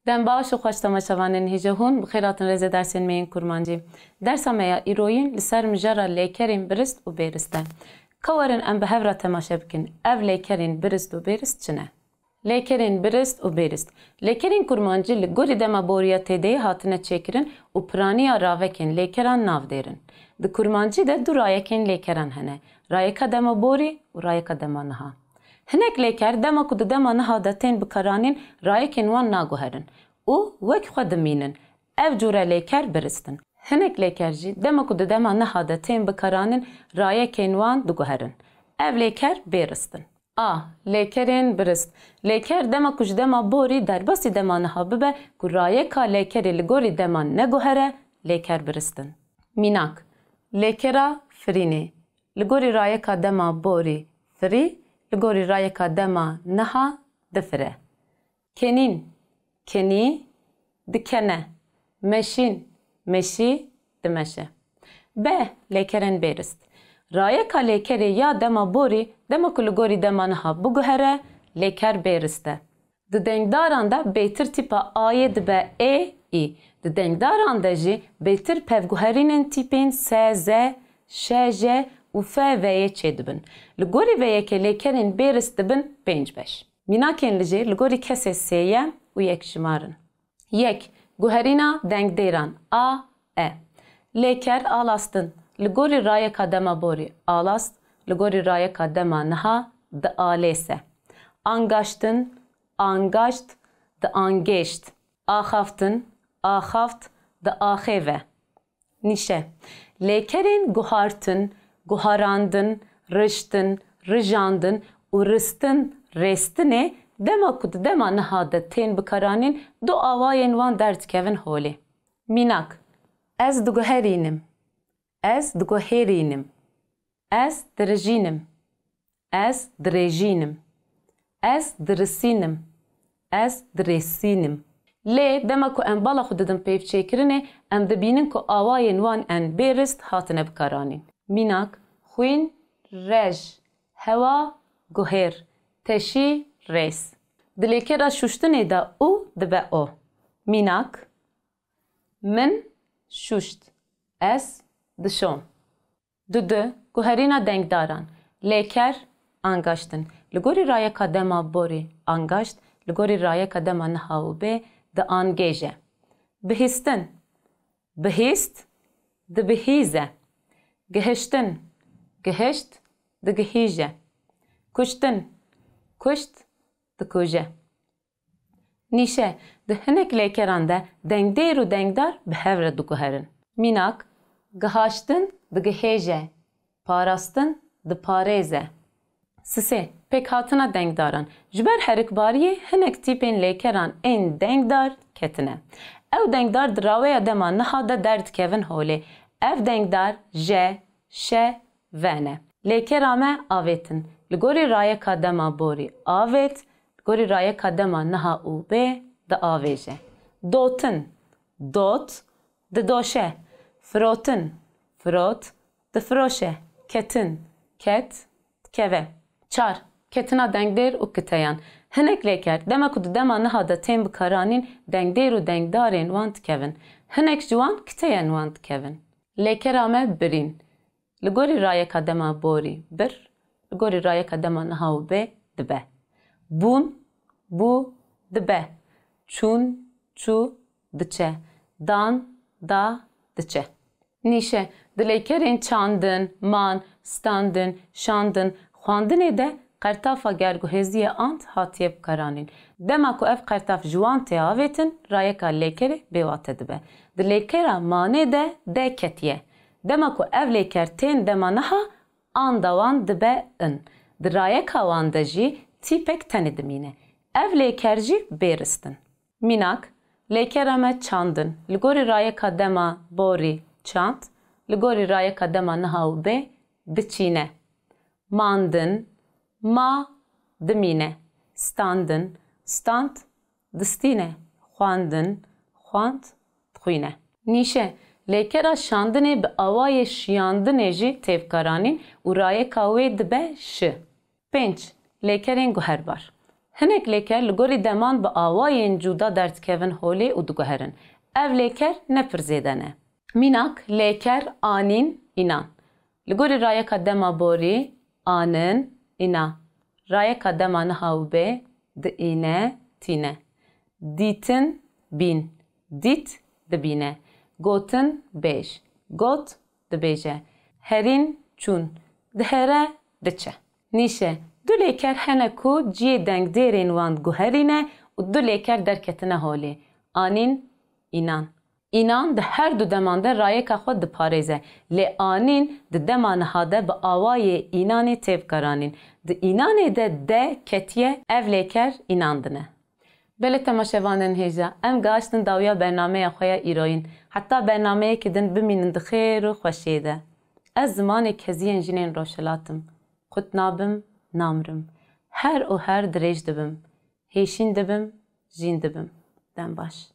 Dem baş û xweş temaşevanên hêja hûn bi xêr hatin rêzê dersên me yên kurmancî. Dersa me ya îroyîn li ser mijara lêkerên birist û bêrist e. Kewerin em bi hev re temaşe bikin. Ev lêkerên birist û bêrist çi ne? Lêkerên birist û bêrist. Lêkerên kurmancî li gorî dema boriya têdeyê hatine çêkirin û piraniya ravekên lêkeran nav dêrin. Di kurmancî de du rayekên lêkeran hene. Rayeka dema borî û rayeka dema niha. Hinek lêker dema ku di dema niha de tên bikaranîn rayekên wan naguherin û wek xwe dimînin. Ev cure lêker biristin. Hinek lêker jî dema ku di dema niha de tên bikaranîn rayekên wan diguherin. Ev lêker bêristin. A. Lêkerên birist. Lêker dema ku ji dema borî derbasî dema niha bibe ku rayeka lêkerê li gorî dema neguhere lêker biristin. Mînak. Lêkera firînê. Li gorî rayeka dema borî firî, li gorî rayeka dema niha difire. Kenîn. Kenî dikene. Meşîn. Meşî dimeşe. B. Lêkerên bêrist. Rayeka lêkerê ya dema borî dema ku li gorî dema niha biguhere lêker bêrist e. Di dengdaran de bêtir tîpa A'yê dibe E, İ. Di dengdaran de jî bêtir pevguherînên tîpên S, Z, Ş, J û F, V'ye çêdibin. Li gorî vê yekê lêkerên bêrist dibin 5-5. Mînakên li jê li gorî kesê sêye û yekşimarin. Yek. Guherîna dengdêran A, E. Lêker alastin. Li gorî rayeka dema borî alast, li gorî rayeka dema niha di alêse. Angaştin, angaşt, di angêşt. Axaftin, axaft, di axêve. Nîşe. Lêkerên guhartin, guharandin, riştin, rijandin û ristin, rêstinê dema ku di dema niha de tên bikaranîn du awayên wan derdikevin holê. Mînak. Ez diguherînim. Ez diguherînim. Ez dirijînim. Ez dirêjînim. Ez dirisînim. Ez dirêsînim. Lê dema ku em bala xwe didin pêvçêkirinê em dibînin ku awayên wan en bêrist hatine bikaranîn. Mînak. Xwîn, rej, hewa, guhêr, teşî, rês. Di lêkera şuştinê de û dibe o. Mînak. Min şuşt. Ez dişom. Dudu. Guherîna dengdaran. Lêker angaştin. Li gorî rayeka dema borî angaşt, li gorî rayeka dema niha û bê di angêje. Bihîstin. Bihîst dibihîze. Gihiştin. Gihişt digihîje. Kuştin. Kuşt dikuje. Nîşe. Di hinek lêkeran de dengdêr û dengdar bi hev re diguherin. Mînak. Gihaştin digihêje. Parastin diparêze. Sisê. Pêk hatina dengdaran. Ji ber herikbariyê hinek tîpên lêkeran ên dengdar ketine. Ew dengdar di raweya dema niha de derdikevin holê. Ev dengdar J, Ş, V ne. Lêkera me avêtin. Li gorî rayeka dema borî avêt, li gorî rayeka dema niha û bê di avêje. Dotin. Dot didoşe. Firotin. Firot difiroşe. Ketin. Ket dikeve. Çar. Ketina dengdêr û kiteyan. Hinek lêker dema ku di dema niha de tên bikaranîn dengdêr û dengdarên wan dikevin. Hinek ji wan kiteyên wan dikevin. Lêkera me birîn. Li gorî rayeka dema borî bir, li gorî rayeka dema niha û bê dibe. Bûn, bû, dibe. Çûn, çû, diçe. Dan, da, diçe. Nîşe. Di lêkerên çandin, man, standin, şandin, xwandinê de qertafa gerguhêziya ant hatiye bikaranîn. Dema ku ev qertaf ji wan tê avêtin, rayeka lêkerê bêwate dibe. Di lêkera manê de d ketiye. Dema ku ev lêker tên dema niha, anda wan dibe in. Di rayeka wan de jî tîpek tenê dimîne. Ev lêker jî bêristin. Mînak. Lêkera me çandin. Li gorî rayeka dema borî çand, li gorî rayeka dema niha û bê diçîne. Mandin. Ma dimîne. Standin. Stand distîne. Xwandin. Xwand dixwîne. Nîşe. Lêkera şandinê bi awayê şiyandinê jî têvkaranîn û rayeka wê dibe şi. 5. Lêkerên guherbar. Hinek leker li gorî deman bi awayên cuda derdikevin holê û diguherin. Ev leker ne pir zêde ne. Mînak leker anîn înan. Li gorî rayeka dema borî anın îna. Rayeka dema niha û bê diîne tîne. Dîtin bîn. Dît dibîne. Gotin bêj. Got dibêje. Herîn çûn. Dihere diçe. Nîşe du lêker hene ku ciyê dengdêrên wan guherîne û du lêker derketine holê. Anîn înan. İnan di her du deman de rayeka xwe diparêze. Lê anîn di dema niha de bi awayê înanê têvkaranîn. Di înanê de ketiye ev lêker înan dine. Belê temaşevanên hêja, em gaştin dawiya bernameya xwe ya îroyîn. Heta bernameyekî din bimînin di xêr û xweşiyê de. Ez zimanê keziyên jinên roşhilatim. Xut nabim, namrim. Her û her dirêj dibim. Hêşîn dibim, jîn dibim. Dem baş.